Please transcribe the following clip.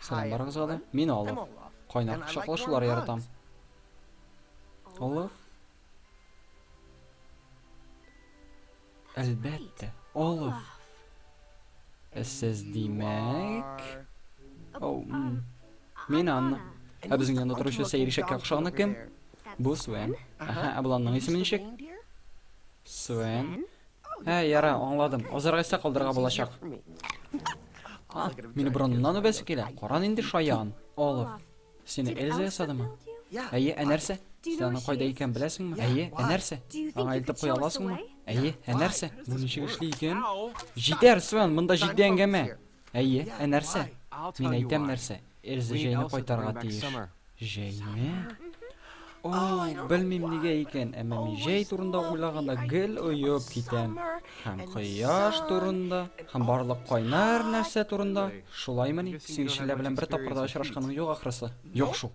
Сәлам барыгызга да. Мин Олаф. Кайнак кочаклашулар яратам. Олаф? Әлбәттә, Олаф. Сез димәк... Мин Анна. Ә безнең янда торучы сәер ишәккә охшаганы кем? Бу Свен. Ә буланның исеме ничек? Свен. Яра, аңладым. Азарга исә калдырга булачак. Мине борынымнан үбәсе килә. Каран инде шаян. Олаф. Сине Эльза ясадымы? Әйе, нәрсә? Син аны кайда икән беләсеңме? Әйе, нәрсә? Аңа илтеп куя аласыңмы? Әйе, нәрсә? Бу ничек эшли икән? Җитәр, Свен, монда җитди әңгәмә. Әйе, нәрсә? Мин әйтәм нәрсә? Эльза җәйне кайтарга тиеш. Җәйме? Белмим нигә икән, әмма мин җәй турында уйлаганда гел уеп китәм. Һәм кояш турында, һәм барлык кайнар нәрсә турында. Шулаймыни? Син Шиллә белән бер тапкырда очрашканың юк ахрысы. Юк шул.